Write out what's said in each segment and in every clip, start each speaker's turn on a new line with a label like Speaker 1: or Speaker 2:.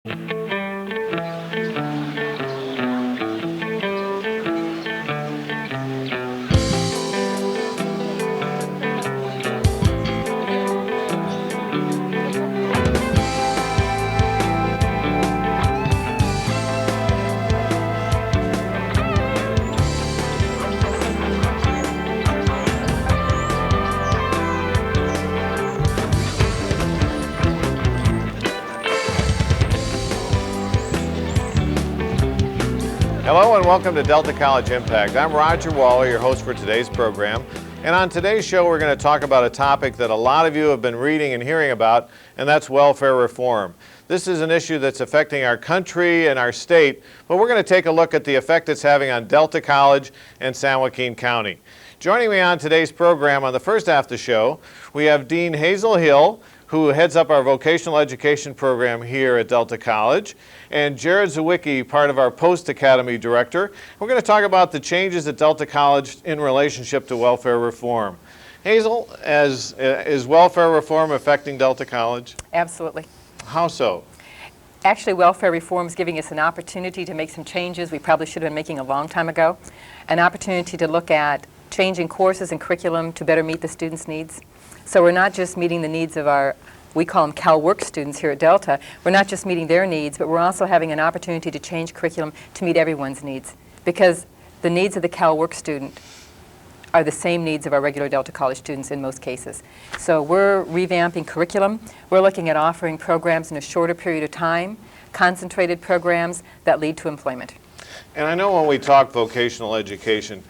Speaker 1: Hello and welcome to Delta College Impact. I'm Roger Waller, your host for today's program. And on today's show, we're going to talk about a topic that a lot of you have been reading and hearing about, and that's welfare reform. This is an issue that's affecting our country and our state, but we're going to take a look at the effect it's having on Delta College and San Joaquin County. Joining me on today's program on the first half of the show, we have Dean Hazel Hill, who heads up our vocational education program here at Delta College, and Jared Zawicki, part of our post-academy director. We're going to talk about the changes at Delta College in relationship to welfare reform. Hazel, is welfare reform affecting Delta College?
Speaker 2: Absolutely.
Speaker 1: How so?
Speaker 2: Actually, welfare reform is giving us an opportunity to make some changes we probably should have been making a long time ago. An opportunity to look at changing courses and curriculum to better meet the students' needs. So we're not just meeting the needs of our, we call them CalWorks students here at Delta. We're not just meeting their needs, but we're also having an opportunity to change curriculum to meet everyone's needs. Because the needs of the CalWorks student are the same needs of our regular Delta College students in most cases. So we're revamping curriculum. We're looking at offering programs in a shorter period of time, concentrated programs that lead to employment.
Speaker 1: And I know when we talk vocational education,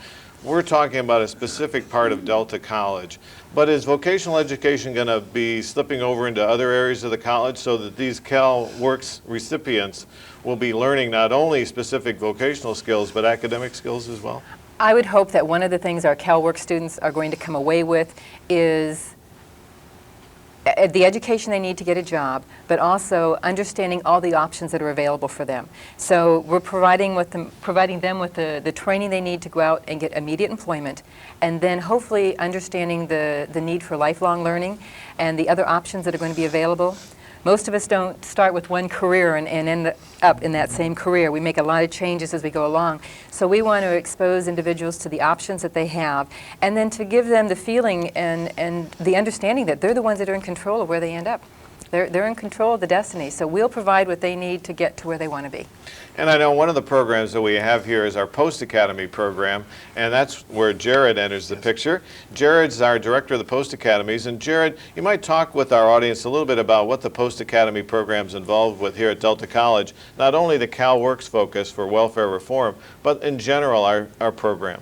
Speaker 1: we're talking about a specific part of Delta College, but is vocational education going to be slipping over into other areas of the college so that these CalWorks recipients will be learning not only specific vocational skills, but academic skills as well?
Speaker 2: I would hope that one of the things our CalWorks students are going to come away with is the education they need to get a job, but also understanding all the options that are available for them. So we're providing them with the training they need to go out and get immediate employment, and then hopefully understanding the need for lifelong learning and the other options that are going to be available. Most of us don't start with one career and end up in that same career. We make a lot of changes as we go along. So we want to expose individuals to the options that they have, and then to give them the feeling and the understanding that they're the ones that are in control of where they end up. They're in control of the destiny. So we'll provide what they need to get to where they want to be.
Speaker 1: And I know one of the programs that we have here is our post-academy program, and that's where Jared enters the picture. Jared's our director of the post-academies, and Jared, you might talk with our audience a little bit about what the post-academy program's involved with here at Delta College, not only the CalWorks focus for welfare reform, but in general our program.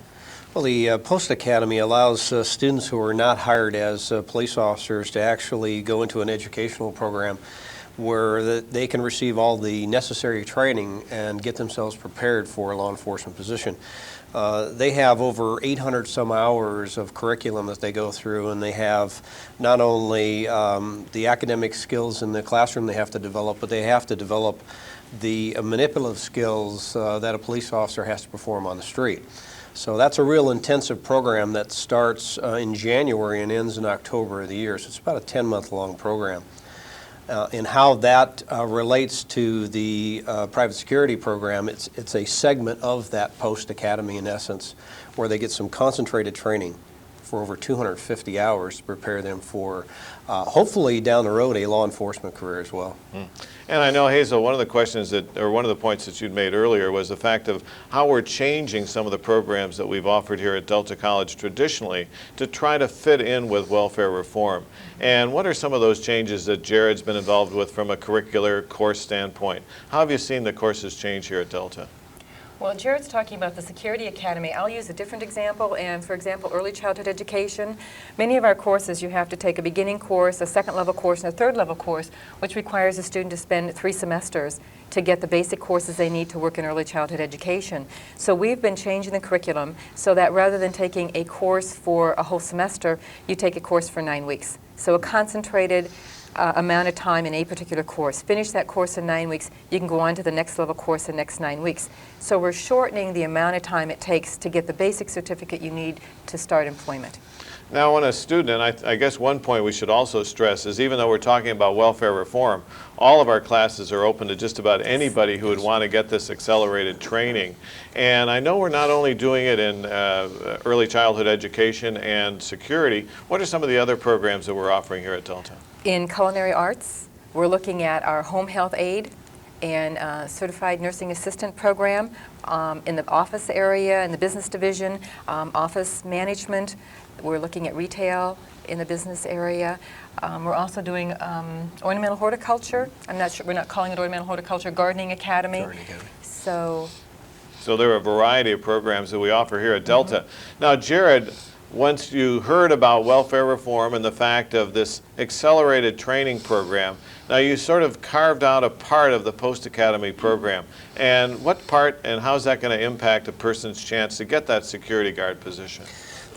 Speaker 3: Well, the post-academy allows students who are not hired as police officers to actually go into an educational program where they can receive all the necessary training and get themselves prepared for a law enforcement position. They have over 800 some hours of curriculum that they go through, and they have not only the academic skills in the classroom they have to develop, but they have to develop the manipulative skills that a police officer has to perform on the street. So that's a real intensive program that starts in January and ends in October of the year. So it's about a 10-month-long program. And how that relates to the private security program, it's a segment of that post-academy in essence, where they get some concentrated training for over 250 hours to prepare them for, hopefully down the road, a law enforcement career as well.
Speaker 1: And I know, Hazel, one of the questions or one of the points that you'd made earlier was the fact of how we're changing some of the programs that we've offered here at Delta College traditionally to try to fit in with welfare reform. And what are some of those changes that Jared's been involved with from a curricular course standpoint? How have you seen the courses change here at Delta?
Speaker 2: Well, Jared's talking about the Security Academy. I'll use a different example, and for example, early childhood education. Many of our courses, you have to take a beginning course, a second level course, and a third level course, which requires a student to spend 3 semesters to get the basic courses they need to work in early childhood education. So we've been changing the curriculum so that rather than taking a course for a whole semester, you take a course for 9 weeks. So a concentrated amount of time in a particular course. Finish that course in 9 weeks, you can go on to the next level course in the next 9 weeks. So we're shortening the amount of time it takes to get the basic certificate you need to start employment.
Speaker 1: Now, when a student, and I guess one point we should also stress is even though we're talking about welfare reform, all of our classes are open to just about anybody who would want to get this accelerated training. And I know we're not only doing it in early childhood education and security. What are some of the other programs that we're offering here at Delta?
Speaker 2: In culinary arts, we're looking at our home health aide and certified nursing assistant program. In the office area, in the business division, office management. We're looking at retail in the business area. We're also doing ornamental horticulture. I'm not sure, we're not calling it ornamental horticulture, gardening academy.
Speaker 3: Gardening academy.
Speaker 2: So
Speaker 1: there are a variety of programs that we offer here at Delta. Now, Jared, once you heard about welfare reform and the fact of this accelerated training program, now you sort of carved out a part of the post-academy program. And what part and how is that going to impact a person's chance to get that security guard position?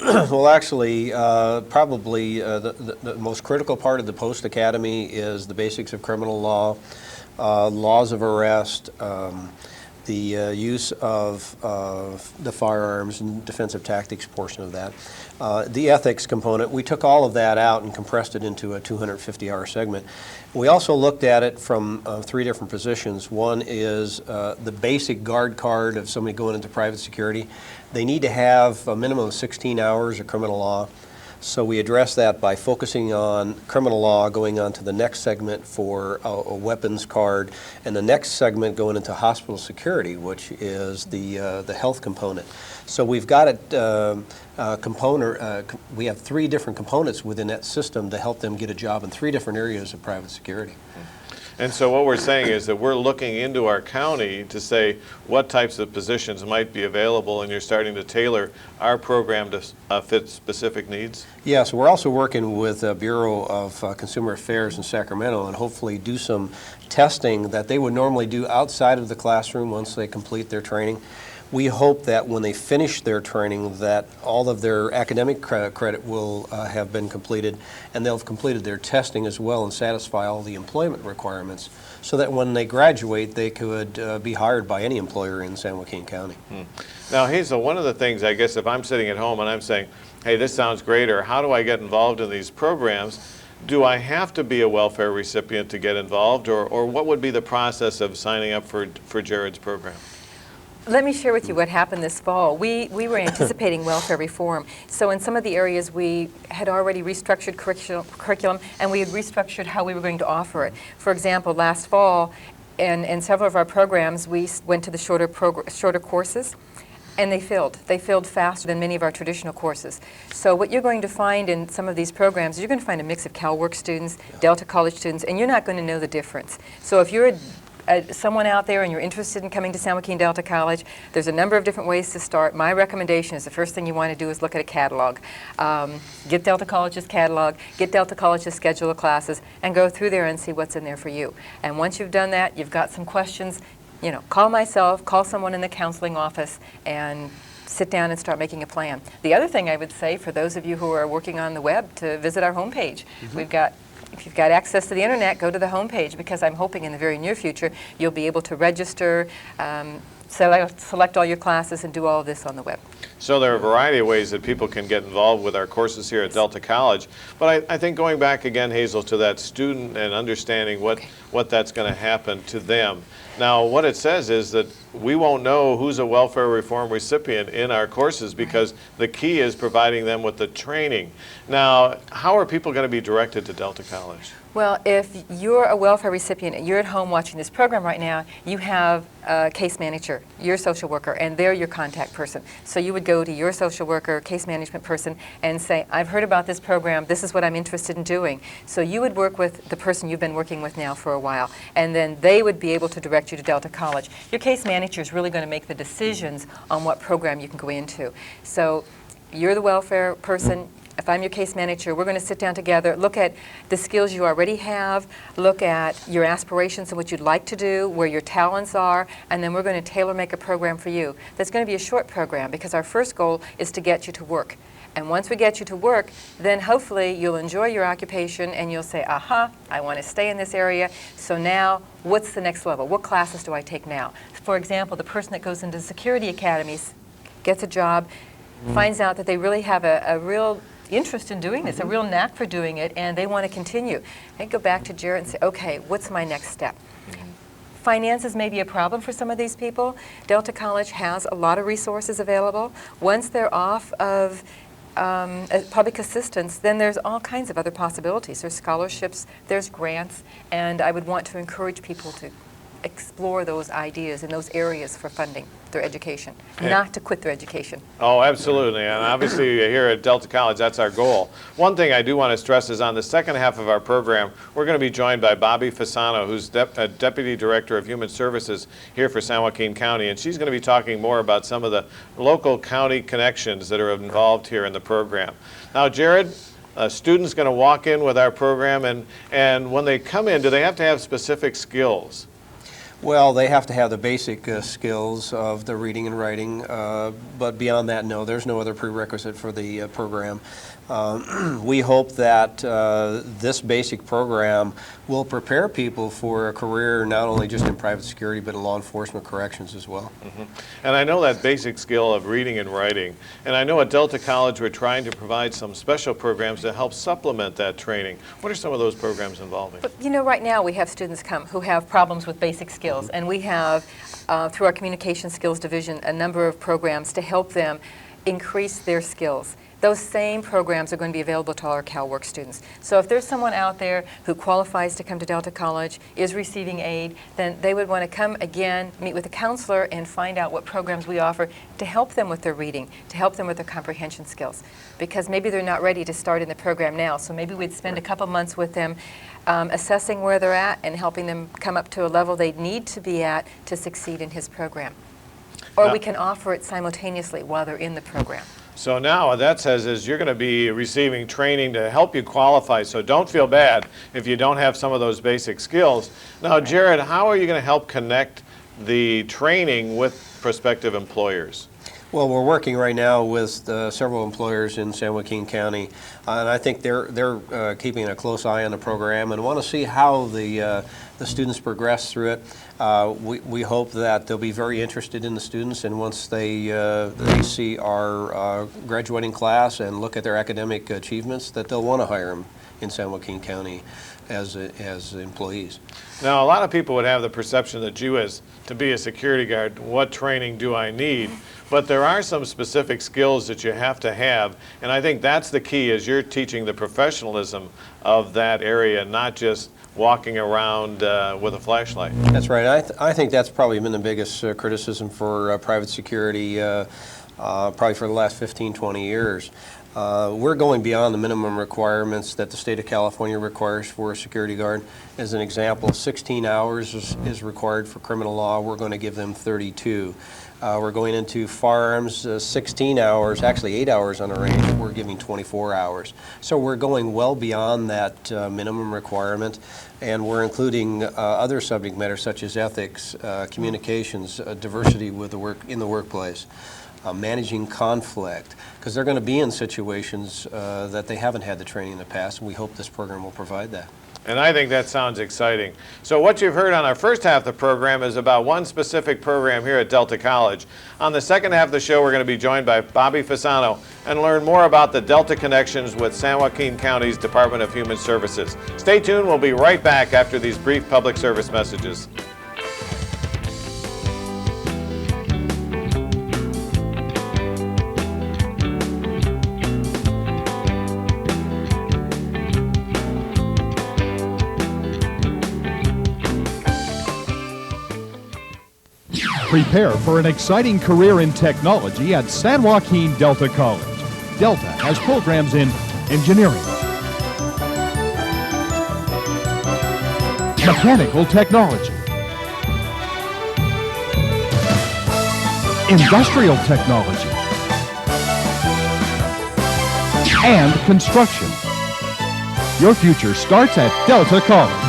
Speaker 3: Well, actually, probably the most critical part of the post-academy is the basics of criminal law, laws of arrest, the use of the firearms and defensive tactics portion of that. The ethics component, we took all of that out and compressed it into a 250-hour segment. We also looked at it from 3 different positions. One is the basic guard card of somebody going into private security. They need to have a minimum of 16 hours of criminal law. So we address that by focusing on criminal law, going on to the next segment for a weapons card, and the next segment going into hospital security, which is the health component. So we've got it we have 3 different components within that system to help them get a job in 3 different areas of private security.
Speaker 1: And so what we're saying is that we're looking into our county to say what types of positions might be available, and you're starting to tailor our program to fit specific needs?
Speaker 3: Yes, we're also working with the Bureau of Consumer Affairs in Sacramento and hopefully do some testing that they would normally do outside of the classroom once they complete their training. We hope that when they finish their training that all of their academic credit will have been completed, and they'll have completed their testing as well and satisfy all the employment requirements so that when they graduate they could be hired by any employer in San Joaquin County.
Speaker 1: Now, Hazel, one of the things, I guess, if I'm sitting at home and I'm saying, hey, this sounds great, or how do I get involved in these programs? Do I have to be a welfare recipient to get involved, or what would be the process of signing up for Jared's program?
Speaker 2: let me share with you what happened this fall. We were anticipating welfare reform. So in some of the areas we had already restructured curriculum and we had restructured how we were going to offer it. For example, last fall, in several of our programs, we went to the shorter courses, and they filled. They filled faster than many of our traditional courses. So what you're going to find in some of these programs, you're going to find a mix of CalWORK students, Delta College students, and you're not going to know the difference. So if you're someone out there and you're interested in coming to San Joaquin Delta College, there's a number of different ways to start. My recommendation is the first thing you want to do is look at a catalog. Get Delta College's catalog, get Delta College's schedule of classes, and go through there and see what's in there for you. And once you've done that, you've got some questions, you know, call myself, call someone in the counseling office, and sit down and start making a plan. The other thing I would say for those of you who are working on the web, to visit our homepage. We've got, if you've got access to the internet, go to the homepage, because I'm hoping in the very near future you'll be able to register, select all your classes, and do all of this on the web.
Speaker 1: So there are a variety of ways that people can get involved with our courses here at Delta College. But I think going back again, Hazel, to that student and understanding what that's going to happen to them. Now, what it says is that we won't know who's a welfare reform recipient in our courses because the key is providing them with the training. Now, how are people going to be directed to Delta College?
Speaker 2: Well, if you're a welfare recipient and you're at home watching this program right now, you have a case manager, your social worker, and they're your contact person. So you would go to your social worker, case management person, and say, I've heard about this program, this is what I'm interested in doing. So you would work with the person you've been working with now for a while, and then they would be able to direct you to Delta College. Your case manager is really going to make the decisions on what program you can go into. So you're the welfare person. If I'm your case manager, we're going to sit down together, look at the skills you already have, look at your aspirations and what you'd like to do, where your talents are, and then we're going to tailor-make a program for you. That's going to be a short program because our first goal is to get you to work. And once we get you to work, then hopefully you'll enjoy your occupation and you'll say, aha, I want to stay in this area. So now, what's the next level? What classes do I take now? For example, the person that goes into security academies gets a job, finds out that they really have a real interest in doing this, a real knack for doing it, and they want to continue. They go back to Jarrett and say, okay, what's my next step? Finances may be a problem for some of these people. Delta College has a lot of resources available. Once they're off of public assistance, then there's all kinds of other possibilities. There's scholarships, there's grants, and I would want to encourage people to explore those ideas in those areas for funding their education, not to quit their education.
Speaker 1: Oh, absolutely. And obviously here at Delta College, that's our goal. One thing I do want to stress is on the second half of our program, we're going to be joined by Bobby Fasano, who's Deputy Director of Human Services here for San Joaquin County. And she's going to be talking more about some of the local county connections that are involved here in the program. Now, Jared, a student's going to walk in with our program, and when they come in, do they have to have specific skills?
Speaker 3: Well, they have to have the basic skills of the reading and writing, but beyond that, no, there's no other prerequisite for the program. We hope that this basic program will prepare people for a career not only just in private security, but in law enforcement corrections as well.
Speaker 1: And I know that basic skill of reading and writing, and I know at Delta College we're trying to provide some special programs to help supplement that training. What are some of those programs involving?
Speaker 2: But you know, right now we have students come who have problems with basic skills, and we have, through our Communication Skills Division, a number of programs to help them increase their skills. Those same programs are going to be available to all our CalWORK students. So if there's someone out there who qualifies to come to Delta College, is receiving aid, then they would want to come again, meet with a counselor, and find out what programs we offer to help them with their reading, to help them with their comprehension skills. Because maybe they're not ready to start in the program now, so maybe we'd spend a couple months with them assessing where they're at and helping them come up to a level they need to be at to succeed in his program. Or we can offer it simultaneously while they're in the program.
Speaker 1: So now what that says is you're going to be receiving training to help you qualify, so don't feel bad if you don't have some of those basic skills. Now, Jared, how are you going to help connect the training with prospective employers?
Speaker 3: Well, we're working right now with several employers in San Joaquin County, and I think they're keeping a close eye on the program and want to see how the students progress through it. We hope that they'll be very interested in the students, and once they see our graduating class and look at their academic achievements, that they'll want to hire them in San Joaquin County as employees.
Speaker 1: Now, a lot of people would have the perception that, gee whiz, to be a security guard, what training do I need? But there are some specific skills that you have to have, and I think that's the key, is you're teaching the professionalism of that area, not just walking around with a flashlight.
Speaker 3: That's right. I think that's probably been the biggest criticism for private security probably for the last 15, 20 years. We're going beyond the minimum requirements that the state of California requires for a security guard. As an example, 16 hours is required for criminal law. We're going to give them 32. We're going into firearms, 16 hours, actually 8 hours on a range. We're giving 24 hours. So we're going well beyond that minimum requirement, and we're including other subject matters such as ethics, communications, diversity with in the workplace. Managing conflict, because they're going to be in situations that they haven't had the training in the past, and we hope this program will provide that.
Speaker 1: And I think that sounds exciting. So what you've heard on our first half of the program is about one specific program here at Delta College. On the second half of the show, we're going to be joined by Bobby Fasano and learn more about the Delta connections with San Joaquin County's Department of Human Services. Stay tuned. We'll be right back after these brief public service messages.
Speaker 4: Prepare for an exciting career in technology at San Joaquin Delta College. Delta has programs in engineering, mechanical technology, industrial technology, and construction. Your future starts at Delta College.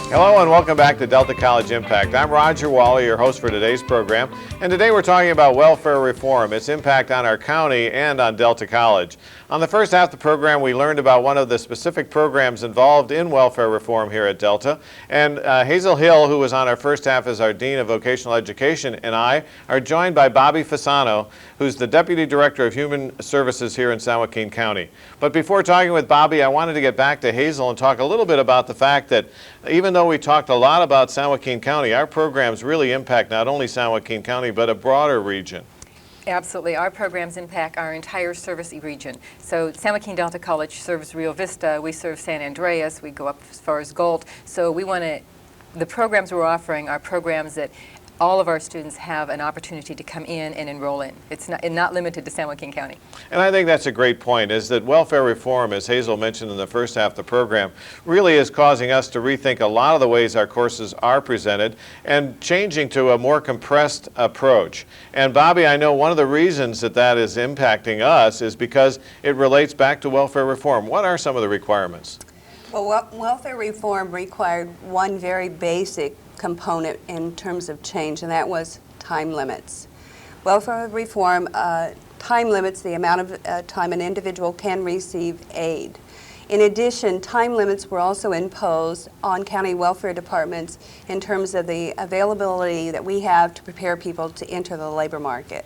Speaker 1: Hello and welcome back to Delta College Impact. I'm Roger Wally, your host for today's program, and today we're talking about welfare reform, its impact on our county and on Delta College. On the first half of the program, we learned about one of the specific programs involved in welfare reform here at Delta, and Hazel Hill, who was on our first half as our Dean of Vocational Education, and I are joined by Bobby Fasano, who's the Deputy Director of Human Services here in San Joaquin County. But before talking with Bobby, I wanted to get back to Hazel and talk a little bit about the fact that even though we talked a lot about San Joaquin County, our programs really impact not only San Joaquin County, but a broader region.
Speaker 2: Absolutely. Our programs impact our entire service region. So San Joaquin Delta College serves Rio Vista, we serve San Andreas, we go up as far as Galt. So the programs we're offering are programs that all of our students have an opportunity to come in and enroll in. It's not limited to San Joaquin County.
Speaker 1: And I think that's a great point, is that welfare reform, as Hazel mentioned in the first half of the program, really is causing us to rethink a lot of the ways our courses are presented and changing to a more compressed approach. And Bobby, I know one of the reasons that is impacting us is because it relates back to welfare reform. What are some of the requirements?
Speaker 5: Well, welfare reform required one very basic component in terms of change, and that was time limits. Welfare reform time limits the amount of time an individual can receive aid. In addition, time limits were also imposed on county welfare departments in terms of the availability that we have to prepare people to enter the labor market.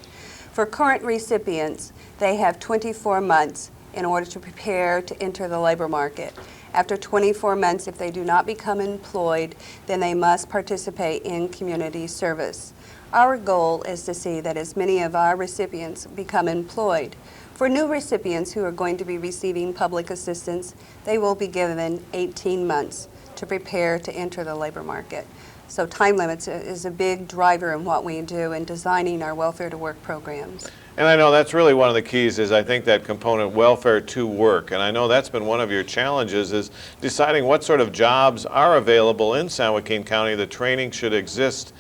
Speaker 5: For current recipients, they have 24 months in order to prepare to enter the labor market. After 24 months, if they do not become employed, then they must participate in community service. Our goal is to see that as many of our recipients become employed. For new recipients who are going to be receiving public assistance, they will be given 18 months to prepare to enter the labor market. So time limits is a big driver in what we do in designing our welfare to work programs.
Speaker 1: And I know that's really one of the keys, is I think that component, welfare to work. And I know that's been one of your challenges, is deciding what sort of jobs are available in San Joaquin County, the training should exist,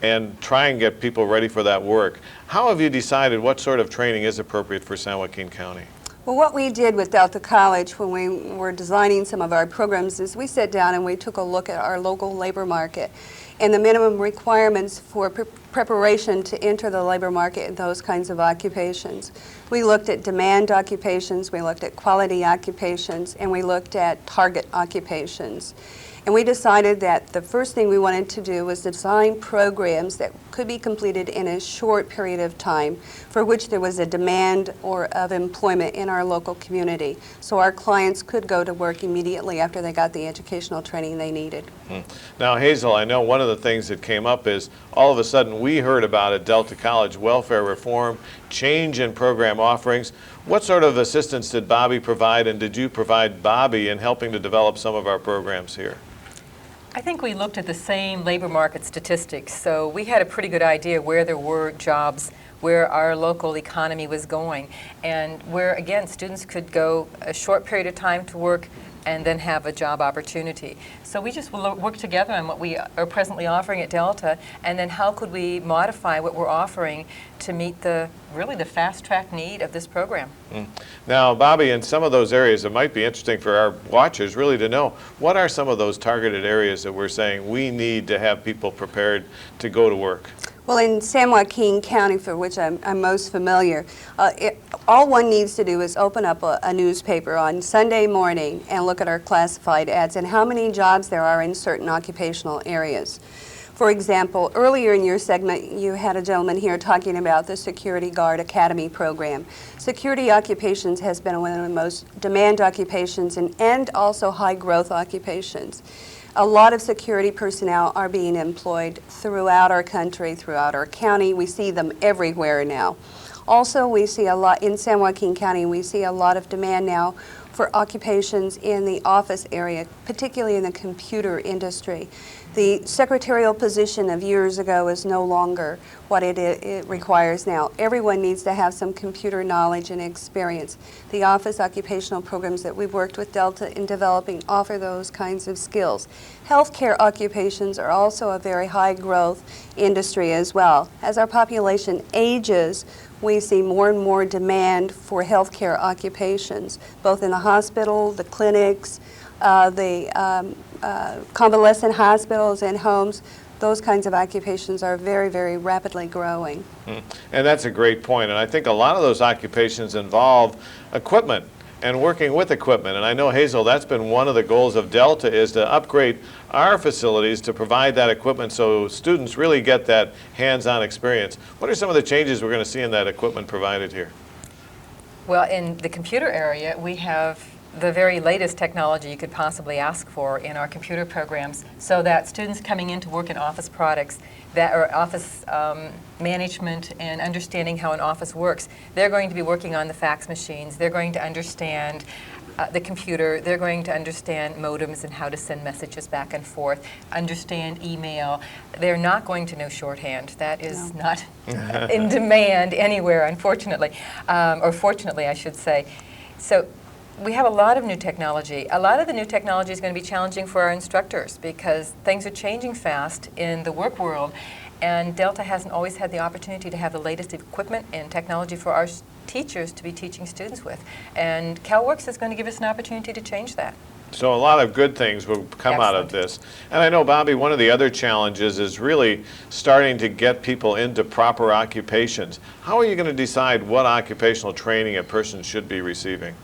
Speaker 1: and try and get people ready for that work. How have you decided what sort of training is appropriate for San Joaquin County?
Speaker 5: Well, what we did with Delta College when we were designing some of our programs is we sat down and we took a look at our local labor market and the minimum requirements for preparation to enter the labor market in those kinds of occupations. We looked at demand occupations, we looked at quality occupations, and we looked at target occupations. And we decided that the first thing we wanted to do was design programs that could be completed in a short period of time for which there was a demand of employment in our local community, so our clients could go to work immediately after they got the educational training they needed.
Speaker 1: Now, Hazel, I know one of the things that came up is all of a sudden we heard about at Delta College welfare reform, change in program offerings. What sort of assistance did Bobby provide, and did you provide Bobby in helping to develop some of our programs here?
Speaker 2: I think we looked at the same labor market statistics, so we had a pretty good idea where there were jobs, where our local economy was going, and where, again, students could go a short period of time to work and then have a job opportunity. So we just worked together on what we are presently offering at Delta, and then how could we modify what we're offering to meet really the fast-track need of this program.
Speaker 1: Now, Bobby, in some of those areas, it might be interesting for our watchers really to know, what are some of those targeted areas that we're saying we need to have people prepared to go to work?
Speaker 5: Well, in San Joaquin County, for which I'm most familiar, all one needs to do is open up a newspaper on Sunday morning and look at our classified ads and how many jobs there are in certain occupational areas. For example, earlier in your segment, you had a gentleman here talking about the Security Guard Academy program. Security occupations has been one of the most demand occupations and also high growth occupations. A lot of security personnel are being employed throughout our country, throughout our county. We see them everywhere now. Also, we see a lot in San Joaquin County, we see a lot of demand now for occupations in the office area, particularly in the computer industry. The secretarial position of years ago is no longer what it requires now. Everyone needs to have some computer knowledge and experience. The office occupational programs that we've worked with Delta in developing offer those kinds of skills. Healthcare occupations are also a very high growth industry as well. As our population ages, we see more and more demand for healthcare occupations, both in the hospital, the clinics, the convalescent hospitals and homes. Those kinds of occupations are very, very rapidly growing.
Speaker 1: And that's a great point. And I think a lot of those occupations involve equipment and working with equipment. And I know, Hazel, that's been one of the goals of Delta, is to upgrade our facilities to provide that equipment so students really get that hands-on experience. What are some of the changes we're going to see in that equipment provided here?
Speaker 2: Well, in the computer area, we have the very latest technology you could possibly ask for in our computer programs, so that students coming in to work in office products, that or office management and understanding how an office works, they're going to be working on the fax machines, they're going to understand the computer, they're going to understand modems and how to send messages back and forth, understand email. They're not going to know shorthand. That is not in demand anywhere, unfortunately, or fortunately, I should say. So we have a lot of new technology. A lot of the new technology is going to be challenging for our instructors because things are changing fast in the work world, and Delta hasn't always had the opportunity to have the latest equipment and technology for our teachers to be teaching students with. And CalWorks is going to give us an opportunity to change that.
Speaker 1: So a lot of good things will come out of this. And I know, Bobby, one of the other challenges is really starting to get people into proper occupations. How are you going to decide what occupational training a person should be receiving?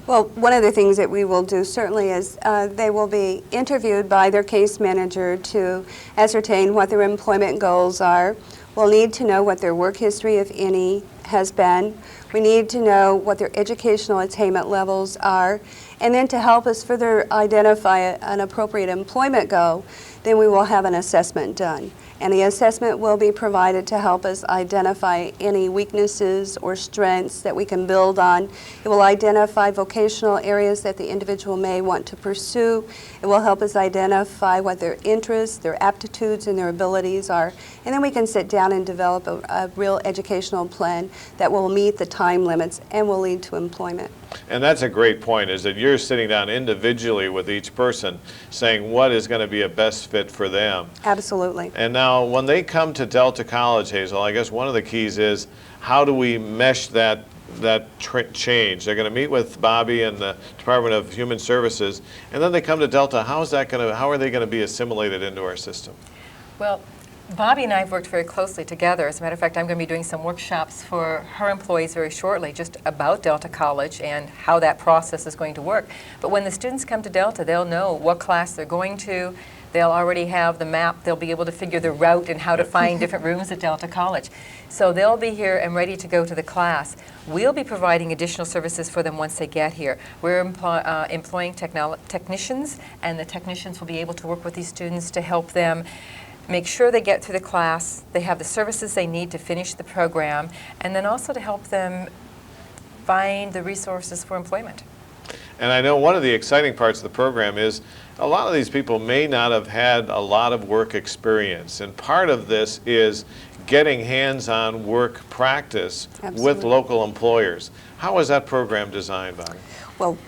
Speaker 5: Well, one of the things that we will do certainly is they will be interviewed by their case manager to ascertain what their employment goals are. We'll need to know what their work history, if any, has been. We need to know what their educational attainment levels are. And then to help us further identify an appropriate employment goal, then we will have an assessment done. And the assessment will be provided to help us identify any weaknesses or strengths that we can build on. It will identify vocational areas that the individual may want to pursue. It will help us identify what their interests, their aptitudes, and their abilities are. And then we can sit down and develop a real educational plan that will meet the time limits and will lead to employment.
Speaker 1: And that's a great point, is that you're sitting down individually with each person saying what is going to be a best fit for them.
Speaker 5: Absolutely.
Speaker 1: And now when they come to Delta College, Hazel, I guess one of the keys is how do we mesh that change? They're going to meet with Bobby and the Department of Human Services, and then they come to Delta. How are they going to be assimilated into our system?
Speaker 2: Well, Bobby and I have worked very closely together. As a matter of fact, I'm going to be doing some workshops for her employees very shortly just about Delta College and how that process is going to work. But when the students come to Delta, they'll know what class they're going to. They'll already have the map. They'll be able to figure the route and how to find different rooms at Delta College. So they'll be here and ready to go to the class. We'll be providing additional services for them once they get here. We're employing technicians, and the technicians will be able to work with these students to help them make sure they get through the class, they have the services they need to finish the program, and then also to help them find the resources for employment.
Speaker 1: And I know one of the exciting parts of the program is a lot of these people may not have had a lot of work experience, and part of this is getting hands-on work practice with local employers. How was that program designed, Bobby?
Speaker 5: Well,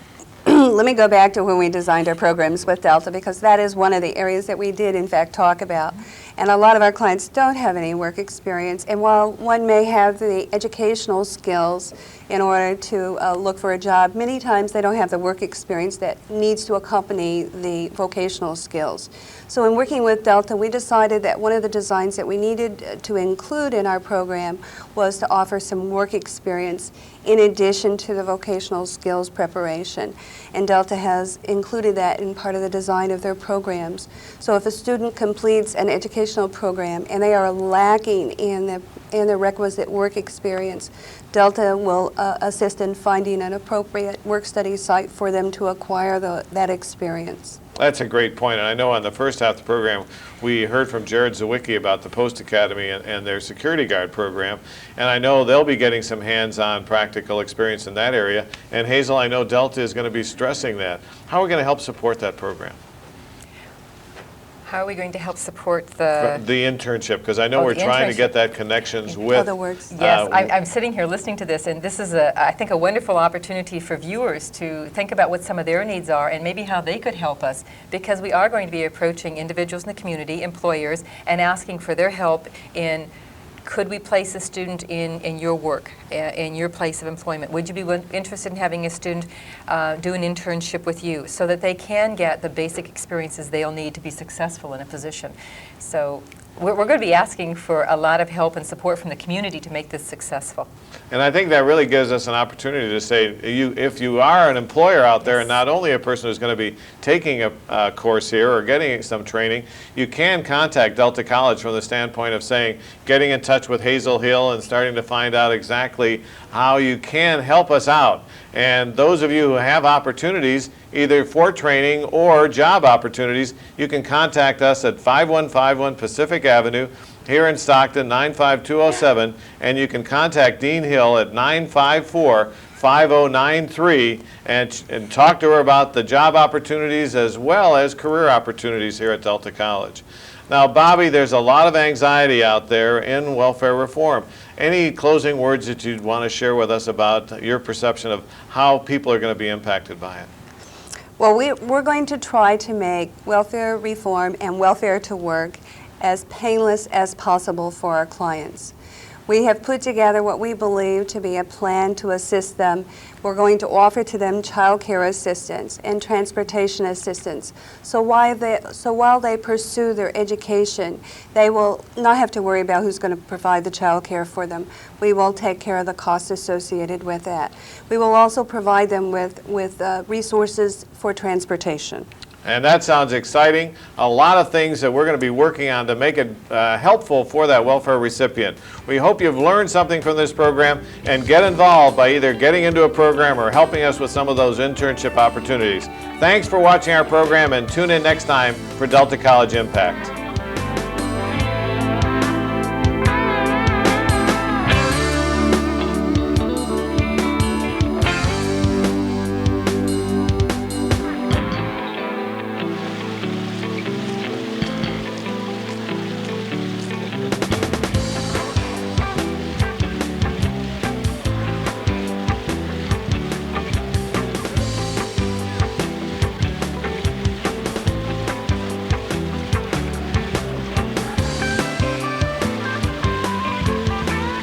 Speaker 5: let me go back to when we designed our programs with Delta, because that is one of the areas that we did in fact talk about. And a lot of our clients don't have any work experience, and while one may have the educational skills in order to look for a job, many times they don't have the work experience that needs to accompany the vocational skills. So in working with Delta, we decided that one of the designs that we needed to include in our program was to offer some work experience in addition to the vocational skills preparation. And Delta has included that in part of the design of their programs. So if a student completes an educational program and they are lacking in the requisite work experience, Delta will assist in finding an appropriate work-study site for them to acquire that experience.
Speaker 1: That's a great point. And I know on the first half of the program, we heard from Jared Zawicki about the Post Academy and their security guard program. And I know they'll be getting some hands-on practical experience in that area. And Hazel, I know Delta is going to be stressing that. How are we going to help support that program?
Speaker 2: How are we going to help support the
Speaker 1: internship? Because I know we're trying to get that connections with.
Speaker 5: Other words.
Speaker 2: Yes, I'm sitting here listening to this, and this is, I think, a wonderful opportunity for viewers to think about what some of their needs are and maybe how they could help us, because we are going to be approaching individuals in the community, employers, and asking for their help in could we place a student in your work, in your place of employment? Would you be interested in having a student do an internship with you so that they can get the basic experiences they'll need to be successful in a position? So we're going to be asking for a lot of help and support from the community to make this successful.
Speaker 1: And I think that really gives us an opportunity to say, if you are an employer out there, and not only a person who's going to be taking a course here or getting some training, you can contact Delta College from the standpoint of saying, getting in touch with Hazel Hill and starting to find out exactly how you can help us out. And those of you who have opportunities, either for training or job opportunities, you can contact us at 5151 Pacific Avenue here in Stockton, 95207, and you can contact Dean Hill at 954-5093 and talk to her about the job opportunities as well as career opportunities here at Delta College. Now, Bobby, there's a lot of anxiety out there in welfare reform. Any closing words that you'd want to share with us about your perception of how people are going to be impacted by it?
Speaker 5: Well, we're going to try to make welfare reform and welfare to work as painless as possible for our clients. We have put together what we believe to be a plan to assist them. We're going to offer to them child care assistance and transportation assistance. So while they pursue their education, they will not have to worry about who's going to provide the child care for them. We will take care of the costs associated with that. We will also provide them with resources for transportation.
Speaker 1: And that sounds exciting. A lot of things that we're going to be working on to make it helpful for that welfare recipient. We hope you've learned something from this program and get involved by either getting into a program or helping us with some of those internship opportunities. Thanks for watching our program and tune in next time for Delta College Impact.